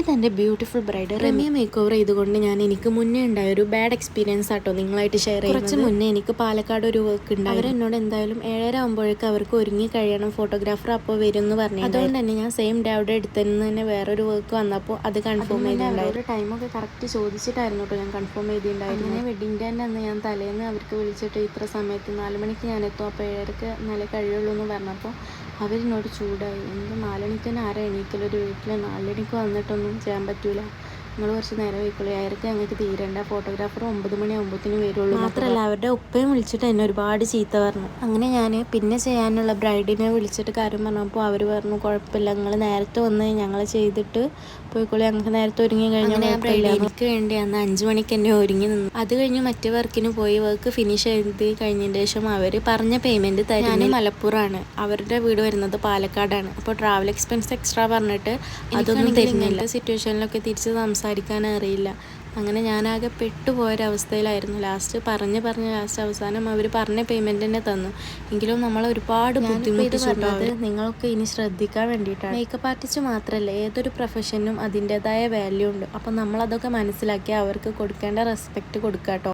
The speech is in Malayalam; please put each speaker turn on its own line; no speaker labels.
ഇതെൻ്റെ ബ്യൂട്ടിഫുൾ ബ്രൈഡ് റെമിയ മേക്ക് ഓവർ ചെയ്തുകൊണ്ട് എനിക്ക് മുന്നേ ഉണ്ടായ ഒരു ബാഡ് എക്സ്പീരിയൻസ് ആട്ടോ നിങ്ങളായിട്ട് ഷെയർ ചെയ്യുന്നത്. കുറച്ച് മുന്നേ എനിക്ക് പാലക്കാട് ഒരു വർക്ക് ഉണ്ട്. അവരെന്നോട് എന്തായാലും 7:30 ആകുമ്പോഴേക്ക് അവർക്ക് ഒരുങ്ങി കഴിയണം, ഫോട്ടോഗ്രാഫർ അപ്പോൾ വരും എന്ന് പറഞ്ഞു. അതുകൊണ്ട് തന്നെ ഞാൻ സെയിം ഡേ അവിടെ എടുത്തതിന് തന്നെ വേറൊരു വർക്ക് വന്നപ്പോൾ അത് കൺഫേം ചെയ്തിട്ടുണ്ടായിരുന്നു. ടൈമൊക്കെ കറക്റ്റ് ചോദിച്ചിട്ടായിരുന്നു കേട്ടോ ഞാൻ കൺഫേം ചെയ്തിട്ടുണ്ടായിരുന്നു. അങ്ങനെ വെഡിങ് ഡേ അന്ന് ഞാൻ തലേന്ന് അവർക്ക് വിളിച്ചിട്ട് ഇത്ര സമയത്ത് 4 മണിക്ക് ഞാൻ എത്തും, അപ്പോൾ 7:30 നല്ല കഴിയുള്ളൂ എന്ന് പറഞ്ഞപ്പോൾ അവരെന്നോട് ചൂടായി. എന്ത് 4 മണിക്ക് തന്നെ ആരാ എണീക്കലൊരു വീട്ടിൽ 4 മണിക്ക് വന്നിട്ടൊന്നും ചെയ്യാൻ പറ്റൂല, നിങ്ങൾ കുറച്ച് നേരം വയ്ക്കുള്ളൂ, 7:30 ഞങ്ങൾക്ക് തീരേണ്ട, ഫോട്ടോഗ്രാഫർ 9 മണിയാകുമ്പോഴത്തേന് വരുള്ളൂ. മാത്രമല്ല അവരുടെ ഉപ്പയും വിളിച്ചിട്ട് എന്നെ ഒരുപാട് ചീത്ത പറഞ്ഞു. അങ്ങനെ ഞാൻ പിന്നെ ചെയ്യാനുള്ള ബ്രൈഡിനെ വിളിച്ചിട്ട് കാര്യം പറഞ്ഞപ്പോൾ അവർ പറഞ്ഞു കുഴപ്പമില്ല, നിങ്ങൾ നേരത്തെ വന്ന് ഞങ്ങൾ ചെയ്തിട്ട് പോയിക്കോളി, ഞങ്ങൾക്ക് നേരത്തെ ഒരുങ്ങി കഴിഞ്ഞാൽ എനിക്ക് വേണ്ടി അന്ന് 5 മണിക്ക് എന്നെ ഒരുങ്ങി നിന്നു. അത് കഴിഞ്ഞ് മറ്റേ വർക്കിന് പോയി വർക്ക് ഫിനിഷ് ചെയ്ത് കഴിഞ്ഞതിന് ശേഷം അവർ പറഞ്ഞ പേയ്മെൻറ്റ് തരും. ഞാൻ മലപ്പുറമാണ്, അവരുടെ വീട് വരുന്നത് പാലക്കാടാണ്. അപ്പോൾ ട്രാവൽ എക്സ്പെൻസ് എക്സ്ട്രാ പറഞ്ഞിട്ട് അതൊന്നും തരുന്നില്ല. സിറ്റുവേഷനിലൊക്കെ തിരിച്ച് സംസാരിക്കാൻ അറിയില്ല. അങ്ങനെ ഞാനാകെ പെട്ടുപോയൊരവസ്ഥയിലായിരുന്നു. ലാസ്റ്റ് പറഞ്ഞ് ലാസ്റ്റ് അവസാനം അവർ പറഞ്ഞ പേയ്മെൻറ്റ് തന്നെ തന്നു. എങ്കിലും നമ്മൾ ഒരുപാട് ബുദ്ധിമുട്ടിച്ചിട്ടുണ്ട്. നിങ്ങളൊക്കെ ഇനി ശ്രദ്ധിക്കാൻ വേണ്ടിയിട്ടാണ്. മേക്കപ്പ് ആർട്ടിസ്റ്റ് മാത്രമല്ല, ഏതൊരു പ്രൊഫഷനും അതിൻ്റെതായ വാല്യൂ ഉണ്ട്. അപ്പം നമ്മളതൊക്കെ മനസ്സിലാക്കി അവർക്ക് കൊടുക്കേണ്ട റെസ്പെക്റ്റ് കൊടുക്കാം കേട്ടോ.